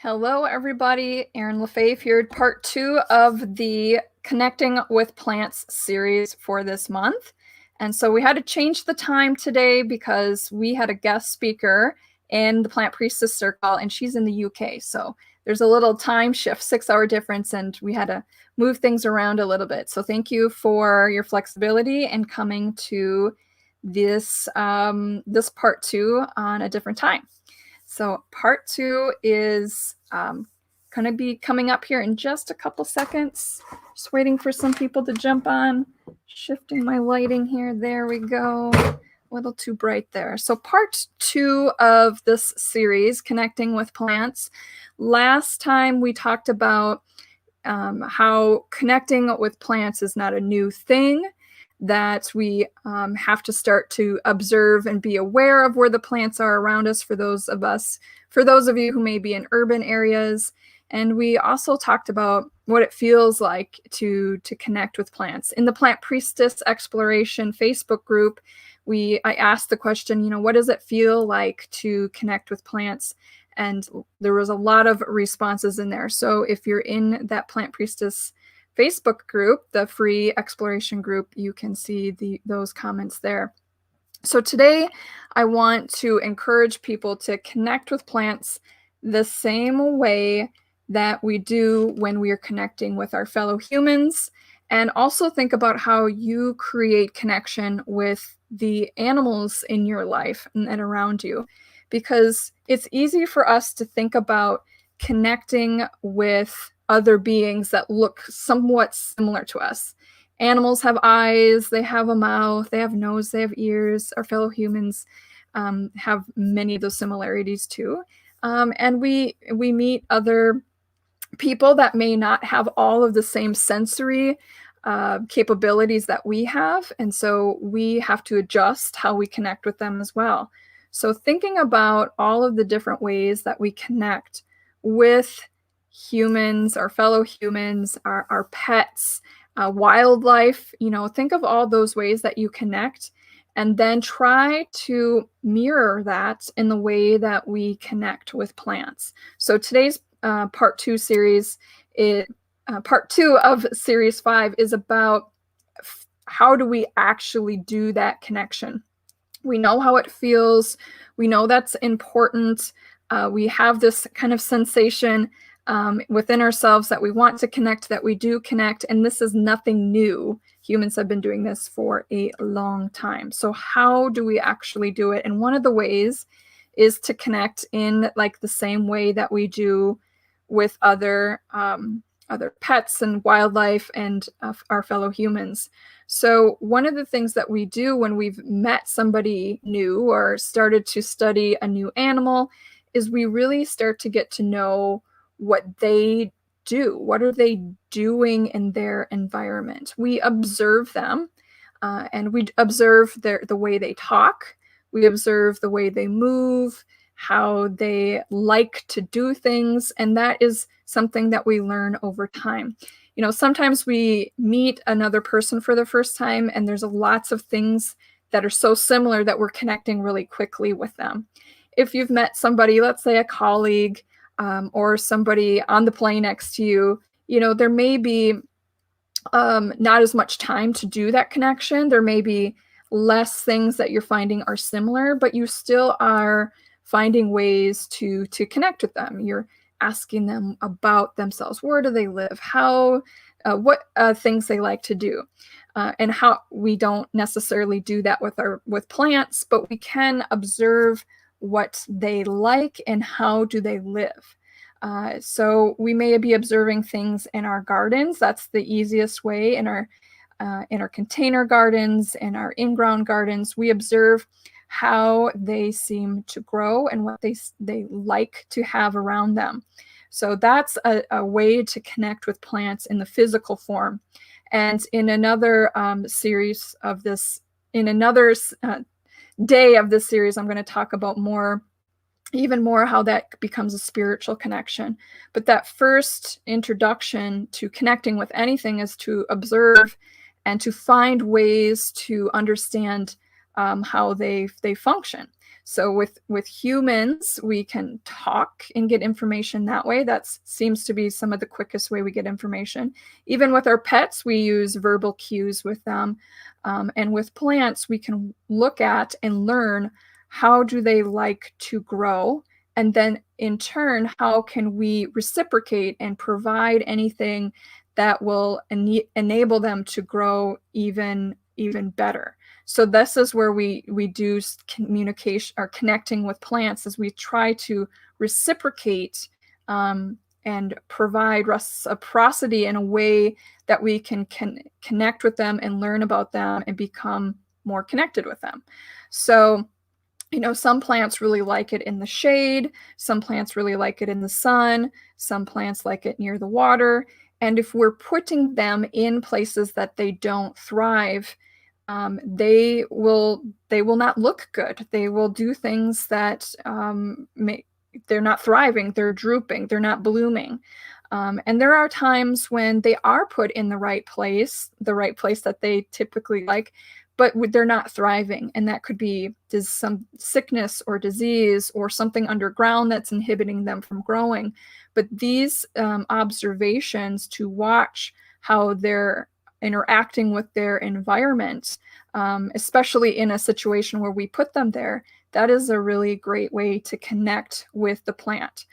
Hello, everybody. Erin LaFave here, part 2 of the Connecting with Plants series for this month. And so we had to change the time today because we had a guest speaker in the Plant Priestess Circle, and she's in the UK. So there's a little time shift, 6-hour difference, and we had to move things around a little bit. So thank you for your flexibility and coming to this part 2 on a different time. So part 2 is going to be coming up here in just a couple seconds. Just waiting for some people to jump on. Shifting my lighting here. There we go. A little too bright there. So part 2 of this series, Connecting with Plants. Last time we talked about how connecting with plants is not a new thing, that we have to start to observe and be aware of where the plants are around us for those of you who may be in urban areas. And we also talked about what it feels like to connect with plants. In the Plant Priestess Exploration Facebook group, I asked the question, what does it feel like to connect with plants? And there was a lot of responses in there. So if you're in that Plant Priestess Facebook group, the free exploration group, you can see those comments there. So today I want to encourage people to connect with plants the same way that we do when we are connecting with our fellow humans, and also think about how you create connection with the animals in your life and around you, because it's easy for us to think about connecting with other beings that look somewhat similar to us. Animals have eyes, they have a mouth, they have nose, they have ears. Our fellow humans have many of those similarities too. And we meet other people that may not have all of the same sensory capabilities that we have. And so we have to adjust how we connect with them as well. So thinking about all of the different ways that we connect with humans, our fellow humans, our pets, wildlife, think of all those ways that you connect, and then try to mirror that in the way that we connect with plants. So today's part 2 series, part 2 of series 5 is about how do we actually do that connection. We know how it feels. We know that's important. We have this kind of sensation within ourselves that we want to connect, that we do connect, and this is nothing new. Humans have been doing this for a long time. So how do we actually do it? And one of the ways is to connect in like the same way that we do with other pets and wildlife and our fellow humans. So one of the things that we do when we've met somebody new or started to study a new animal is we really start to get to know what they do. What are they doing in their environment? We observe them, and we observe the way they talk. We observe the way they move, how they like to do things, and that is something that we learn over time. Sometimes we meet another person for the first time, and there's lots of things that are so similar that we're connecting really quickly with them. If you've met somebody, let's say a colleague, or somebody on the plane next to you, there may be not as much time to do that connection. There may be less things that you're finding are similar, but you still are finding ways to connect with them. You're asking them about themselves. Where do they live? What things they like to do, and how we don't necessarily do that with plants, but we can observe what they like and how do they live. So we may be observing things in our gardens. That's the easiest way. In our container gardens, in our in-ground gardens, we observe how they seem to grow and what they like to have around them. So that's a way to connect with plants in the physical form. And in another series of this, in another day of this series, I'm going to talk about even more how that becomes a spiritual connection. But that first introduction to connecting with anything is to observe and to find ways to understand how they function. So with humans, we can talk and get information that way. That seems to be some of the quickest way we get information. Even with our pets, we use verbal cues with them. And with plants, we can look at and learn how do they like to grow. And then in turn, how can we reciprocate and provide anything that will enable them to grow even better. So this is where we do communication or connecting with plants, as we try to reciprocate and provide reciprocity in a way that we can connect with them and learn about them and become more connected with them. So, you know, some plants really like it in the shade, some plants really like it in the sun, some plants like it near the water. And if we're putting them in places that they don't thrive, they will not look good. They will do things that they're not thriving, they're drooping, they're not blooming. And there are times when they are put in the right place that they typically like, but they're not thriving. And that could be some sickness or disease or something underground that's inhibiting them from growing. But these observations to watch how they're interacting with their environment, especially in a situation where we put them there, that is a really great way to connect with the plant.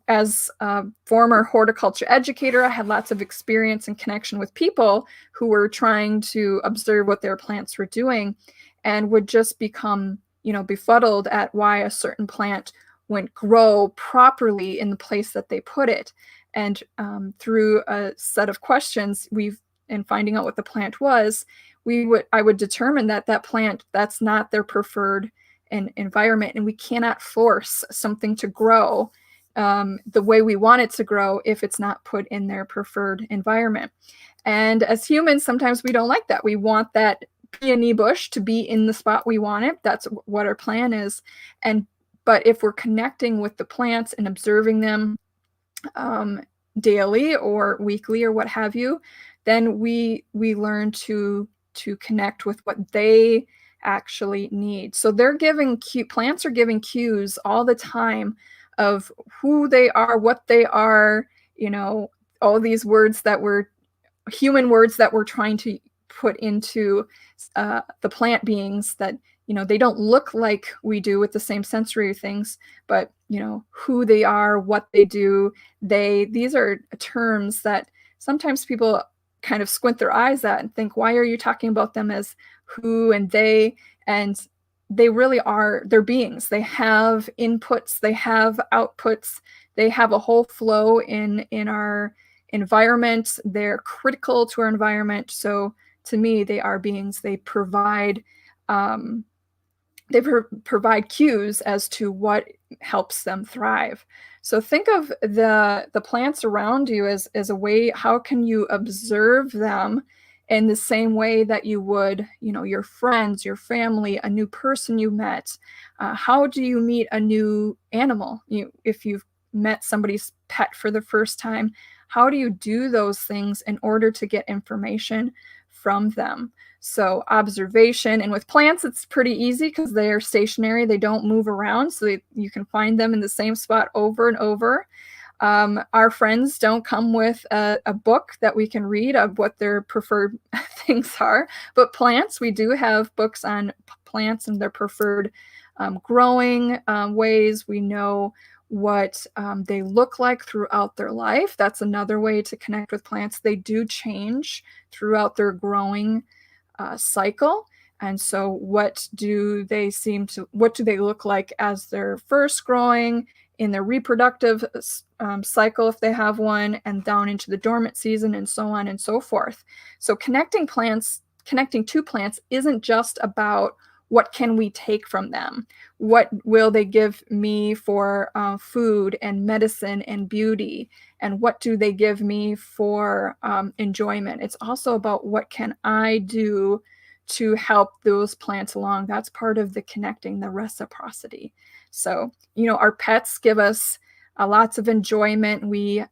As a former horticulture educator, I had lots of experience and connection with people who were trying to observe what their plants were doing and would just become, you know, befuddled at why a certain plant wouldn't grow properly in the place that they put it. And through a set of questions, and finding out what the plant was, I would determine that plant, that's not their preferred environment, and we cannot force something to grow the way we want it to grow if it's not put in their preferred environment. And as humans, sometimes we don't like that. We want that peony bush to be in the spot we want it. That's what our plan is. But if we're connecting with the plants and observing them daily or weekly or what have you, then we learn to connect with what they actually need. So plants are giving cues all the time of who they are, what they are, you know, all these words that human words that we're trying to put into the plant beings that, you know, they don't look like we do with the same sensory things, but, you know, who they are, what they do, these are terms that sometimes people kind of squint their eyes at and think, why are you talking about them as who and they? And they really are, they're beings. They have inputs, they have outputs, they have a whole flow in our environment. They're critical to our environment. So to me, they are beings. They provide provide cues as to what helps them thrive. So think of the plants around you as a way, how can you observe them in the same way that you would, you know, your friends, your family, a new person you met. How do you meet a new animal? If you've met somebody's pet for the first time, how do you do those things in order to get information from them? So observation, and with plants, it's pretty easy because they are stationary. They don't move around, so you can find them in the same spot over and over. Our friends don't come with a book that we can read of what their preferred things are, but plants, we do have books on plants and their preferred growing ways. We know what they look like throughout their life. That's another way to connect with plants. They do change throughout their growing cycle. And so what do they look like as they're first growing, in their reproductive cycle if they have one, and down into the dormant season, and so on and so forth. So connecting to plants isn't just about what can we take from them, what will they give me for food and medicine and beauty, and what do they give me for enjoyment. It's also about what can I do to help those plants along. That's part of the connecting, the reciprocity. So, you know, our pets give us lots of enjoyment. We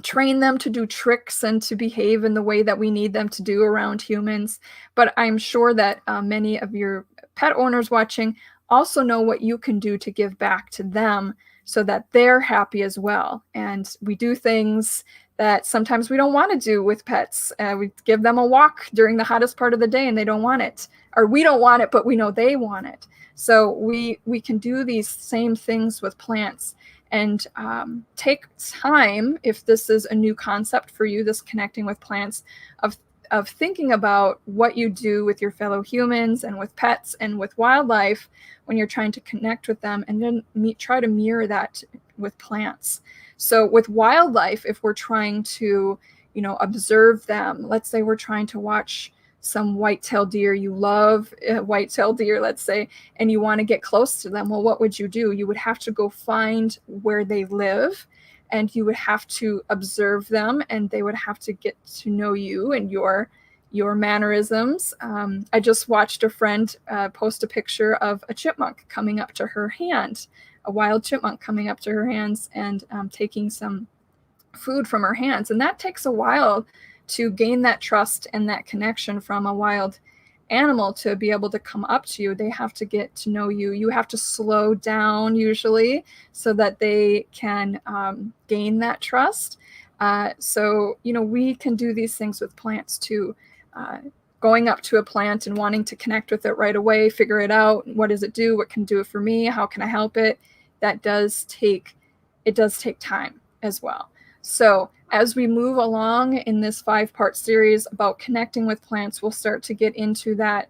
train them to do tricks and to behave in the way that we need them to do around humans. But I'm sure that many of your pet owners watching also know what you can do to give back to them so that they're happy as well. And we do things that sometimes we don't want to do with pets. We give them a walk during the hottest part of the day and they don't want it, or we don't want it, but we know they want it. So we can do these same things with plants, and take time, if this is a new concept for you, this connecting with plants, of thinking about what you do with your fellow humans and with pets and with wildlife when you're trying to connect with them, and then try to mirror that with plants. So with wildlife, if we're trying to, observe them, let's say we're trying to watch some white-tailed deer, you love white-tailed deer, let's say, and you want to get close to them. Well, what would you do? You would have to go find where they live, and you would have to observe them, and they would have to get to know you and your mannerisms. I just watched a friend post a picture of a chipmunk coming up to her hand, a wild chipmunk coming up to her hands and taking some food from her hands. And that takes a while to gain that trust and that connection from a wild animal to be able to come up to you. They have to get to know you. You have to slow down usually so that they can gain that trust. So, we can do these things with plants too. Going up to a plant and wanting to connect with it right away, figure it out. What does it do? What can it do for me? How can I help it? That does take time as well. So as we move along in this 5-part series about connecting with plants, we'll start to get into that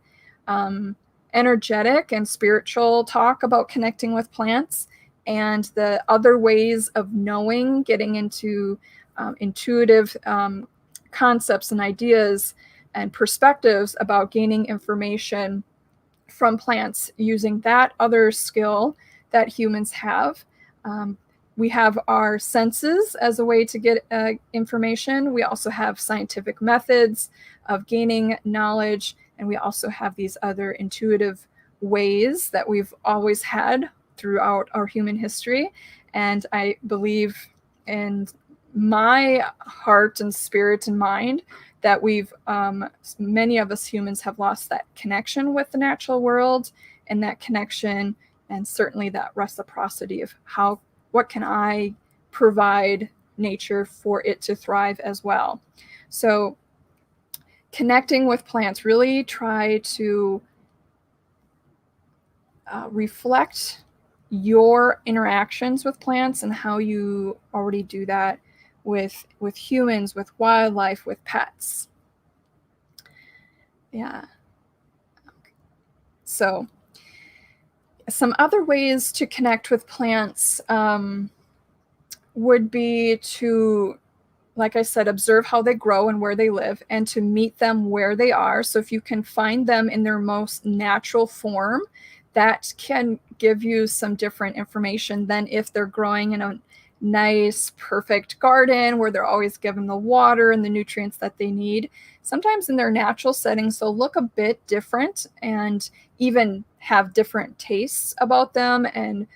energetic and spiritual talk about connecting with plants, and the other ways of knowing, getting into intuitive concepts and ideas and perspectives about gaining information from plants using that other skill that humans have. We have our senses as a way to get information. We also have scientific methods of gaining knowledge, and we also have these other intuitive ways that we've always had throughout our human history. And I believe in my heart and spirit and mind that many of us humans have lost that connection with the natural world, and that connection, and certainly that reciprocity of what can I provide nature for it to thrive as well. So connecting with plants, really try to reflect your interactions with plants and how you already do that with humans, with wildlife, with pets. Yeah. So some other ways to connect with plants would be to, like I said, observe how they grow and where they live, and to meet them where they are. So if you can find them in their most natural form, that can give you some different information than if they're growing in a nice, perfect garden where they're always given the water and the nutrients that they need. Sometimes in their natural settings, they'll look a bit different and even have different tastes about them. And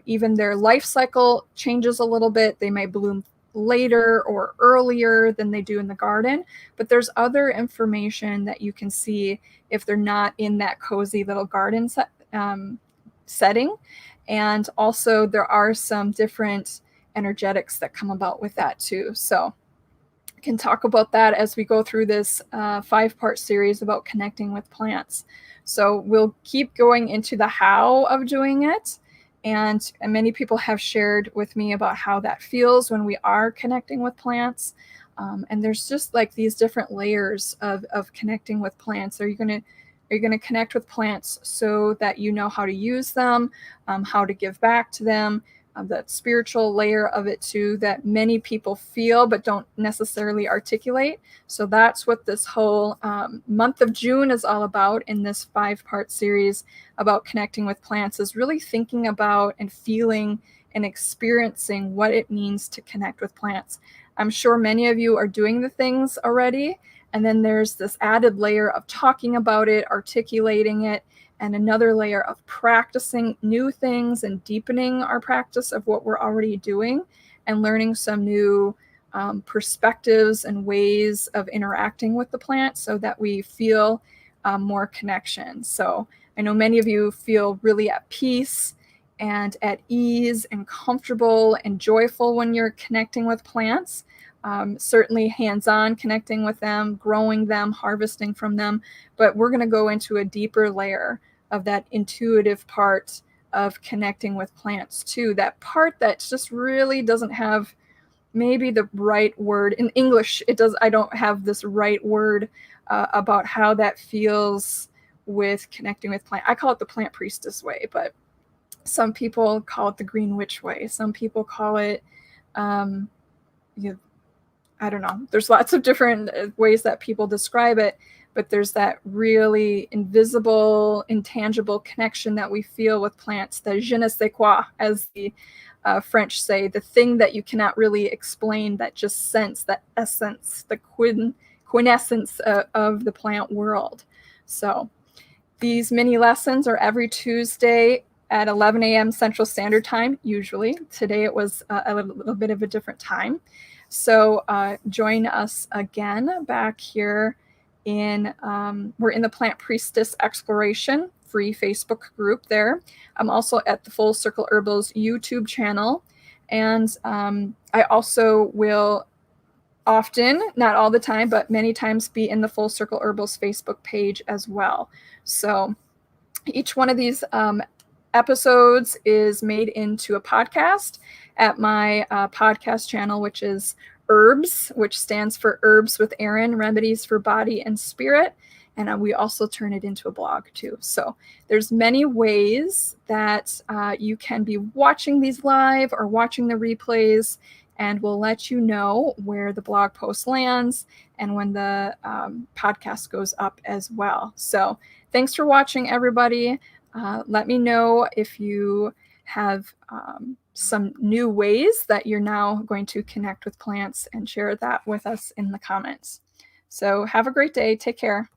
even their life cycle changes a little bit. They may bloom later or earlier than they do in the garden, but there's other information that you can see if they're not in that cozy little garden setting. And also there are some different energetics that come about with that too. So I can talk about that as we go through this 5-part series about connecting with plants. So we'll keep going into the how of doing it. And many people have shared with me about how that feels when we are connecting with plants. And there's just like these different layers of connecting with plants. Are you going to connect with plants so that you know how to use them, how to give back to them, that spiritual layer of it too, that many people feel but don't necessarily articulate. So that's what this whole month of June is all about in this 5-part series about connecting with plants, is really thinking about and feeling and experiencing what it means to connect with plants. I'm sure many of you are doing the things already. And then there's this added layer of talking about it, articulating it, and another layer of practicing new things and deepening our practice of what we're already doing and learning some new perspectives and ways of interacting with the plant so that we feel more connection. So I know many of you feel really at peace and at ease and comfortable and joyful when you're connecting with plants. Certainly hands-on connecting with them, growing them, harvesting from them, but we're going to go into a deeper layer of that intuitive part of connecting with plants too. That part that just really doesn't have maybe the right word in English. I don't have this right word about how that feels with connecting with plant. I call it the plant priestess way, but some people call it the green witch way. Some people call it, I don't know. There's lots of different ways that people describe it, but there's that really invisible, intangible connection that we feel with plants, the je ne sais quoi, as the French say, the thing that you cannot really explain, that just sense, that essence, the quintessence of the plant world. So these mini lessons are every Tuesday at 11 a.m. Central Standard Time, usually. Today it was a little bit of a different time. So join us again back here we're in the Plant Priestess Exploration free Facebook group there. I'm also at the Full Circle Herbals YouTube channel. And I also will often, not all the time, but many times be in the Full Circle Herbals Facebook page as well. So each one of these episodes is made into a podcast at my podcast channel, which is Herbs, which stands for Herbs with Erin, Remedies for Body and Spirit. And we also turn it into a blog too. So there's many ways that you can be watching these live or watching the replays, and we'll let you know where the blog post lands and when the podcast goes up as well. So thanks for watching, everybody. Let me know if you have some new ways that you're now going to connect with plants, and share that with us in the comments. So have a great day. Take care.